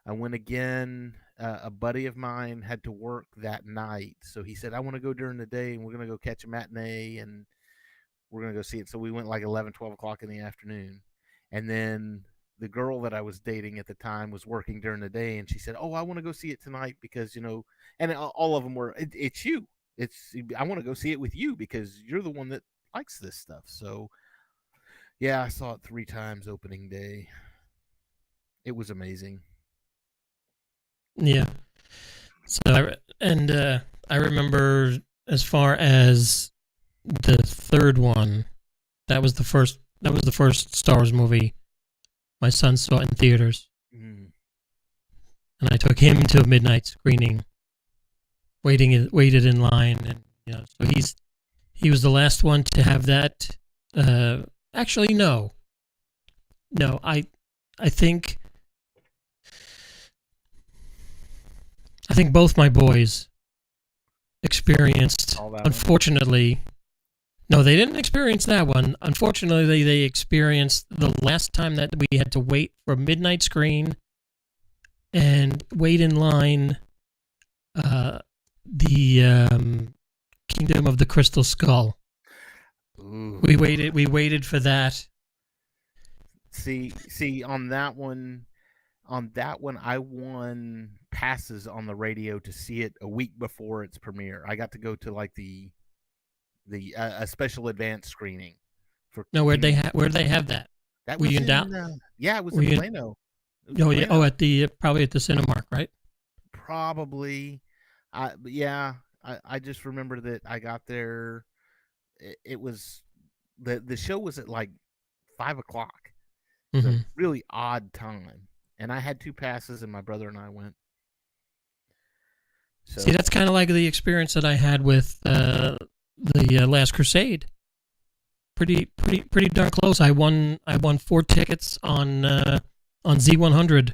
I went again. A buddy of mine had to work that night, so he said, "I want to go during the day, and we're going to go catch a matinee, and we're going to go see it." So we went like 11, 12 o'clock in the afternoon. And then the girl that I was dating at the time was working during the day, and she said, "Oh, I want to go see it tonight because and all of them were, it's you. I want to go see it with you because you're the one that likes this stuff." So, yeah, I saw it 3 times opening day. It was amazing. Yeah. So I remember as far as the third one, that was the first Star Wars movie my son saw in theaters. Mm. And I took him to a midnight screening, waited in line, and so he was the last one to have that. Actually, no, I think both my boys experienced. Unfortunately, no, they didn't experience that one. Unfortunately, they experienced the last time that we had to wait for a midnight screen and wait in line. The Kingdom of the Crystal Skull. Ooh. We waited for that. See, on that one, I won passes on the radio to see it a week before its premiere. I got to go to like the a special advance screening. Where'd they have that? That were was you in Dallas? Yeah, it was in Plano. At probably at the Cinemark, right? Probably. But yeah, I just remember that I got there. It was the show was at like 5:00. It was a really odd time, and I had 2 passes, and my brother and I went. So. See, that's kind of like the experience that I had with the Last Crusade. Pretty darn close. I won 4 tickets on Z100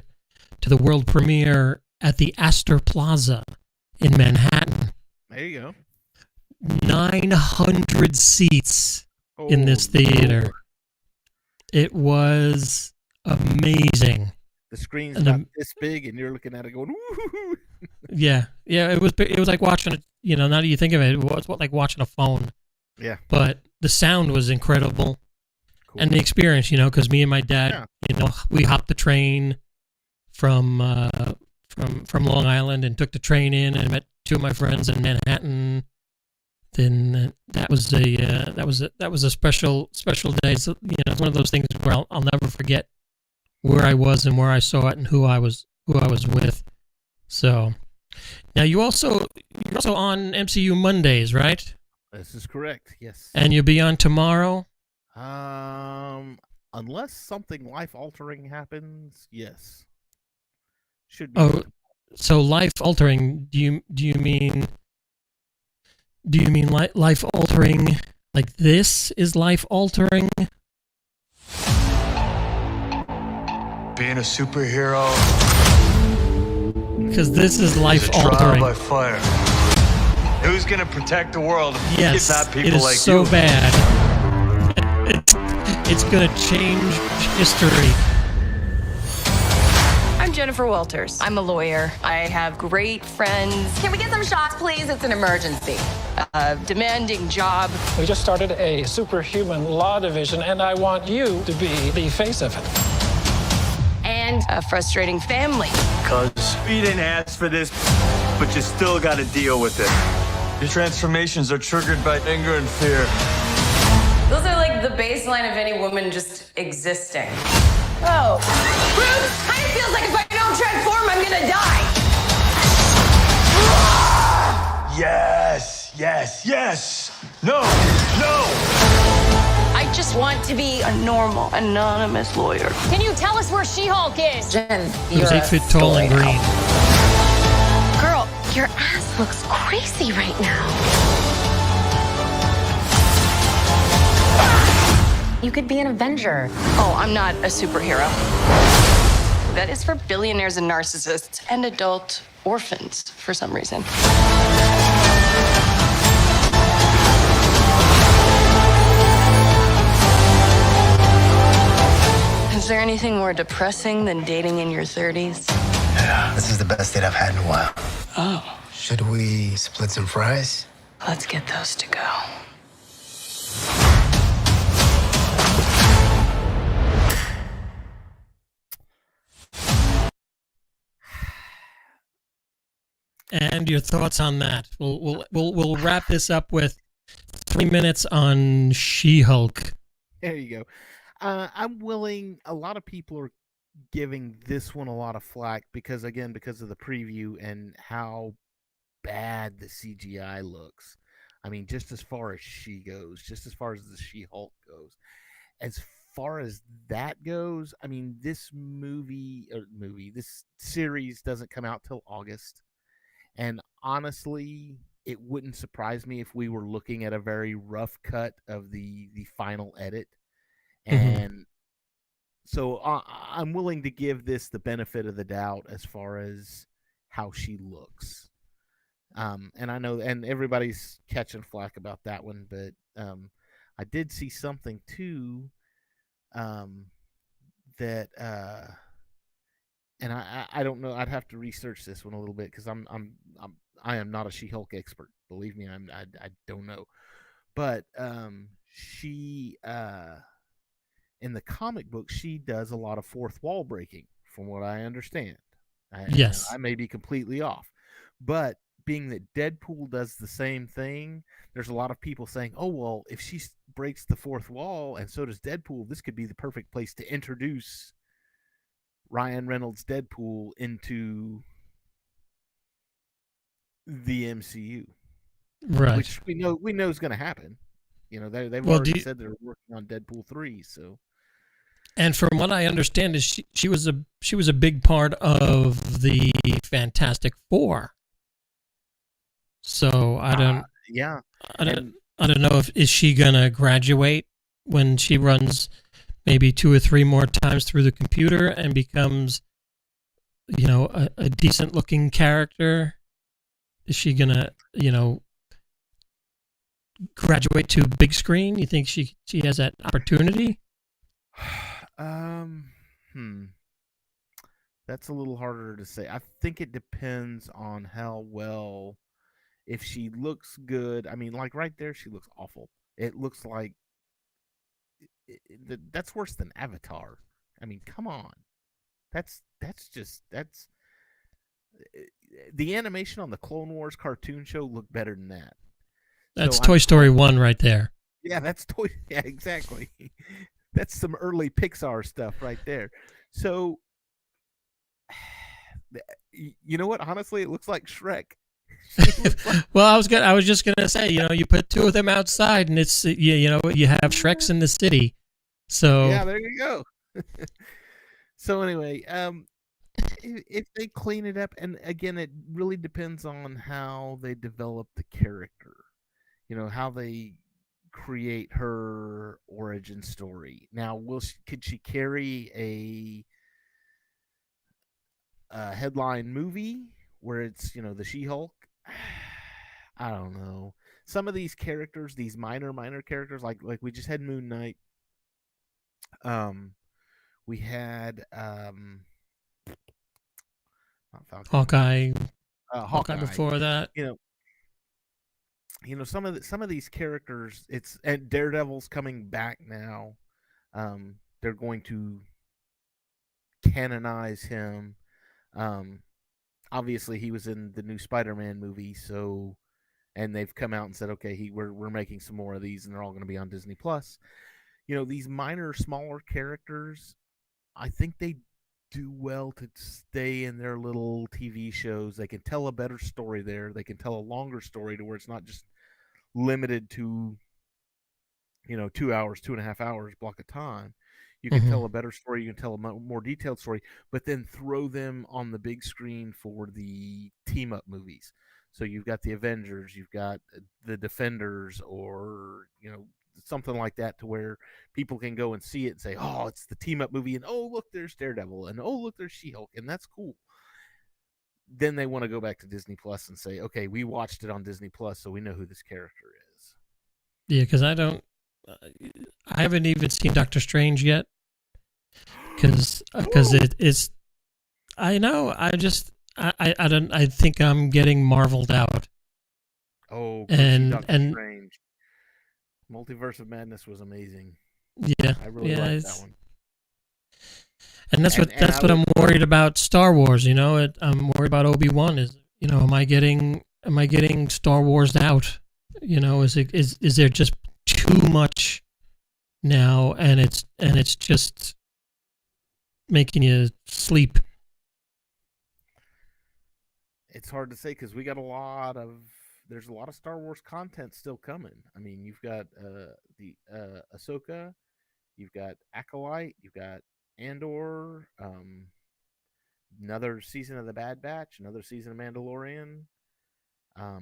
to the world premiere at the Astor Plaza in Manhattan. There you go. 900 seats in this theater. Lord. It was amazing. The screen's not this big, and you're looking at it going, "Woo!" Yeah. It was like watching it. Now that you think of it, it was like watching a phone. Yeah. But the sound was incredible, and the experience. Because me and my dad, we hopped the train from Long Island and took the train in and met 2 of my friends in Manhattan. Then that was a special day. So, it's one of those things where I'll never forget where I was and where I saw it and who I was with. So now you're also on MCU Mondays, right? This is correct. Yes. And you'll be on tomorrow. Unless something life altering happens, yes. Should be. Oh, so life altering? Do you mean life altering? Like this is life altering? Being a superhero. Because this is life altering. Trial by fire. Who's gonna protect the world? Yes, it's not people it is like so you. bad. It's gonna change history. I'm Jennifer Walters. I'm a lawyer. I have great friends. Can we get some shots, please? It's an emergency. A demanding job. We just started a superhuman law division, and I want you to be the face of it. And a frustrating family. Cause we didn't ask for this, but you still gotta deal with it. Your transformations are triggered by anger and fear. Those are like the baseline of any woman just existing. Oh. Bruce, kind of feels like if I don't transform, I'm gonna die. Yes. No. I just want to be a normal, anonymous lawyer. Can you tell us where She-Hulk is? Jen, Who's 8 feet tall and green. Girl, your ass looks crazy right now. You could be an Avenger. Oh, I'm not a superhero. That is for billionaires and narcissists and adult orphans for some reason. Is there anything more depressing than dating in your 30s? Yeah, this is the best date I've had in a while. Oh. Should we split some fries? Let's get those to go. And your thoughts on that? We'll wrap this up with 3 minutes on She-Hulk. There you go. I'm willing. A lot of people are giving this one a lot of flack because of the preview and how bad the CGI looks. I mean, just as far as she goes, just as far as the She-Hulk goes. As far as that goes, I mean, this this series doesn't come out till August. And honestly, it wouldn't surprise me if we were looking at a very rough cut of the final edit. And so I'm willing to give this the benefit of the doubt as far as how she looks. And I know, and everybody's catching flack about that one, but I did see something too that, and I don't know. I'd have to research this one a little bit because I am not a She-Hulk expert. Believe me, I don't know. But she in the comic book, she does a lot of fourth wall breaking, from what I understand. Yes, I may be completely off, but being that Deadpool does the same thing, there's a lot of people saying, "Oh well, if she breaks the fourth wall and so does Deadpool, this could be the perfect place to introduce Ryan Reynolds' Deadpool into the MCU." Right. Which we know is going to happen. You know, they've already said they're working on Deadpool 3, so. And from what I understand, is she was a big part of the Fantastic Four. So I don't know if is she gonna graduate when she runs maybe 2 or 3 more times through the computer and becomes, you know, a decent looking character. Is she gonna, you know, graduate to big screen? You think she has that opportunity? That's a little harder to say. I think it depends on how well. If she looks good, I mean, like right there, she looks awful. It looks like that's worse than Avatar. I mean, come on, that's the animation on the Clone Wars cartoon show looked better than that. That's Toy Story 1 right there. Yeah, that's Yeah, exactly. That's some early Pixar stuff right there. So, you know what? Honestly, it looks like Shrek. Well, I was just gonna say, you know, you put 2 of them outside, and it's you know, you have Shreks in the city. So yeah, there you go. So anyway, if they clean it up, and again, it really depends on how they develop the character. You know, how they create her origin story. Now, could she carry a headline movie where it's, you know, the She-Hulk? I don't know. Some of these characters, these minor characters, like we just had Moon Knight. We had not Falcon. Hawkeye before that. You know some of these characters. And Daredevil's coming back now. They're going to canonize him. Obviously, he was in the new Spider-Man movie, so, and they've come out and said, okay, we're making some more of these, and they're all going to be on Disney Plus. You know, these smaller characters, I think they do well to stay in their little TV shows. They can tell a better story there. They can tell a longer story to where it's not just limited to, you know, 2 hours, 2.5 hours block of time. You can tell a better story. You can tell a more detailed story, but then throw them on the big screen for the team-up movies. So you've got the Avengers, you've got the Defenders, or, you know, something like that, to where people can go and see it and say, oh, it's the team-up movie, and oh, look, there's Daredevil, and oh, look, there's She-Hulk, and that's cool. Then they want to go back to Disney Plus and say, okay, we watched it on Disney Plus, so we know who this character is. Yeah, because I haven't even seen Doctor Strange yet. Because it's, I know, I think I'm getting marveled out. Oh, and Strange. Multiverse of Madness was amazing. Yeah, I really liked that one. And that's what I'm worried about Star Wars. You know, I'm worried about Obi-Wan. am I getting Star Wars out? Is there just too much now, and it's just making you sleep? It's hard to say because there's a lot of Star Wars content still coming. I mean, you've got the Ahsoka, you've got Acolyte, you've got Andor, another season of the Bad Batch, another season of Mandalorian. I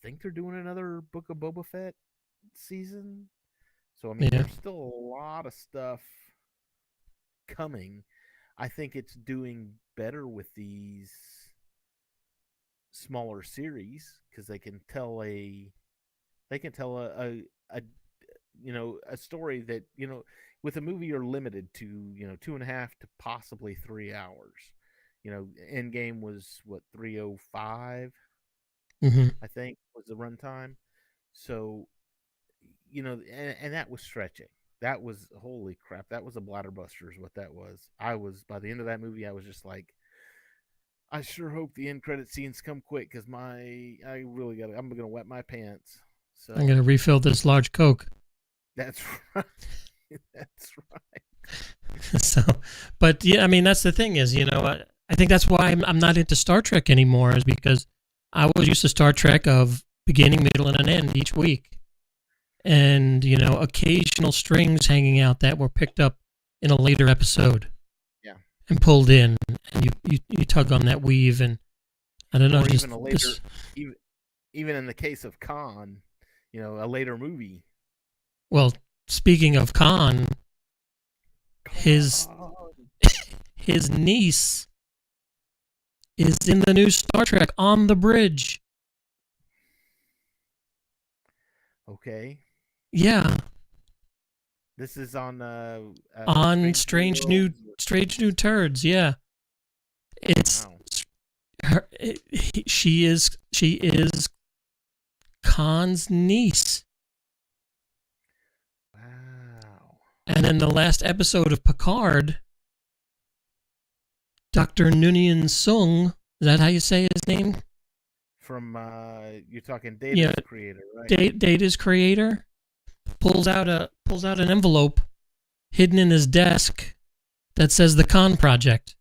think they're doing another Book of Boba Fett season. So I mean, there's still a lot of stuff coming. I think it's doing better with these smaller series because they can tell a story that with a movie you're limited to 2.5 to possibly 3 hours. Endgame was what 305, I think was the runtime. So and that was stretching. That was holy crap. That was a bladderbuster is what that was. By the end of that movie, I was just like, I sure hope the end credit scenes come quick because I'm gonna wet my pants. So I'm gonna refill this large Coke. That's right. That's right. So, but yeah, I mean that's the thing is, I think that's why I'm not into Star Trek anymore, is because I was used to Star Trek of beginning, middle, and an end each week, and occasional strings hanging out that were picked up in a later episode. And pulled in, and you tug on that weave, and I don't know. Or even in the case of Khan, a later movie. Well, speaking of Khan, his niece is in the new Star Trek On the Bridge. Okay. Yeah. This is on Strange New Turds. Yeah, it's her. She is Khan's niece. Wow. And in the last episode of Picard, Dr. Noonien Sung, is that how you say his name? From you're talking Data's creator, right? Data's creator pulls out an envelope hidden in his desk that says the Khan Project.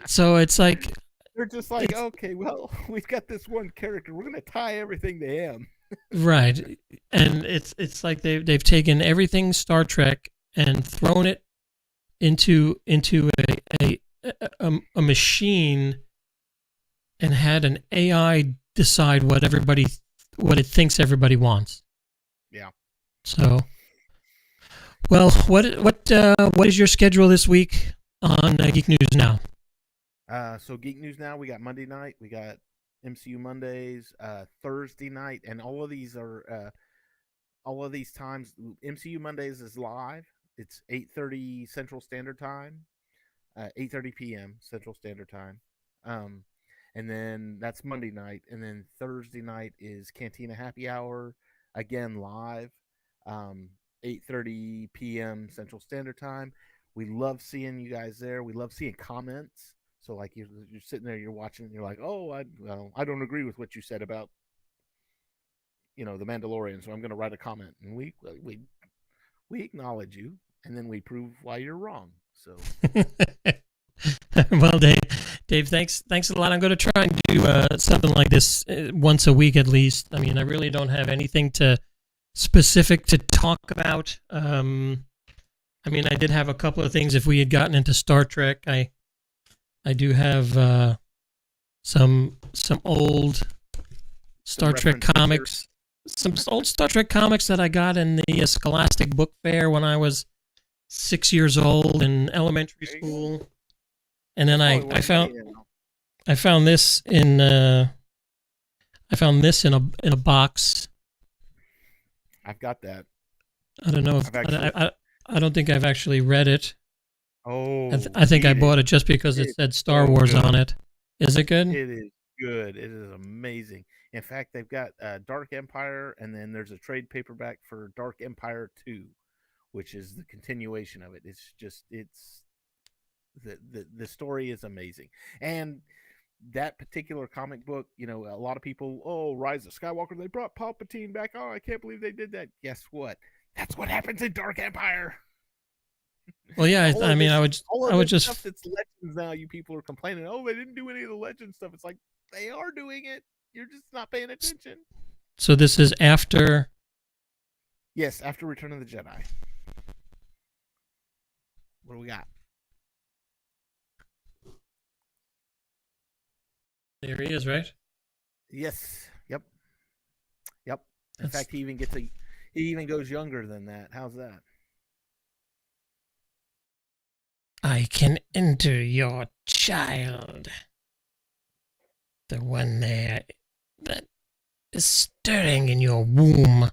So it's like they're just like, okay, well, we've got this one character, we're gonna tie everything to him. Right, and it's like they've taken everything Star Trek and thrown it into a machine and had an AI decide what it thinks everybody wants. Yeah. So, well, what is your schedule this week on Geek News Now? So Geek News Now, we got Monday night, we got MCU Mondays, Thursday night, and all of these times. MCU Mondays is live. It's 8:30 Central Standard Time, 8:30 p.m. Central Standard Time. And then that's Monday night, and then Thursday night is Cantina Happy Hour, again live, 8:30 p.m. Central Standard Time. We love seeing you guys there. We love seeing comments. So like you're sitting there, you're watching, and you're like, oh, I don't agree with what you said about the Mandalorian, so I'm going to write a comment, and we acknowledge you, and then we prove why you're wrong. So. Well, Dave, thanks a lot. I'm going to try and do something like this once a week at least. I mean, I really don't have anything specific to talk about. I mean, I did have a couple of things. If we had gotten into Star Trek, I do have some old Star Trek comics, some old Star Trek comics that I got in the Scholastic Book Fair when I was 6 years old in elementary school. And then I found this in a box. I've got that. I don't know if I don't think I've actually read it. Oh, I think I bought it just because it said Star Wars on it. Is it good? It is good. It is amazing. In fact, they've got Dark Empire, and then there's a trade paperback for Dark Empire 2, which is the continuation of it. It's The story is amazing, and that particular comic book, a lot of people, Rise of Skywalker, they brought Palpatine back. Oh, I can't believe they did that. Guess what? That's what happens in Dark Empire. Well, yeah, I mean, I would just stuff that's Legends now. You people are complaining, they didn't do any of the Legend stuff. It's like they are doing it. You're just not paying attention. So this is after. Yes, after Return of the Jedi. What do we got? There he is, right? Yes. Yep. In fact, he even goes younger than that. How's that? I can enter your child. The one there that is stirring in your womb.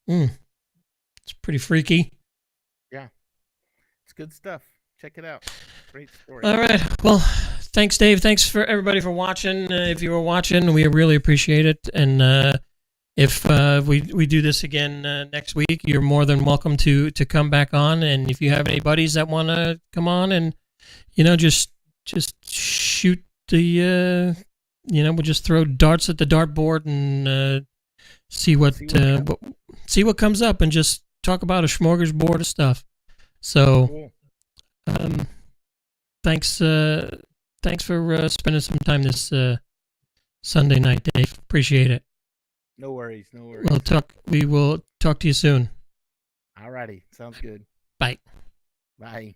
It's pretty freaky. Yeah. It's good stuff. Check it out. Great story. All right. Well, thanks, Dave. Thanks for everybody for watching. If you were watching, we really appreciate it. And if we do this again next week, you're more than welcome to come back on. And if you have any buddies that want to come on and, just shoot the, we'll just throw darts at the dartboard and see what comes up and just talk about a smorgasbord of stuff. So. Cool. Thanks for spending some time this Sunday night, Dave. Appreciate it. No worries. We will talk to you soon. Alrighty, sounds good. Bye. Bye.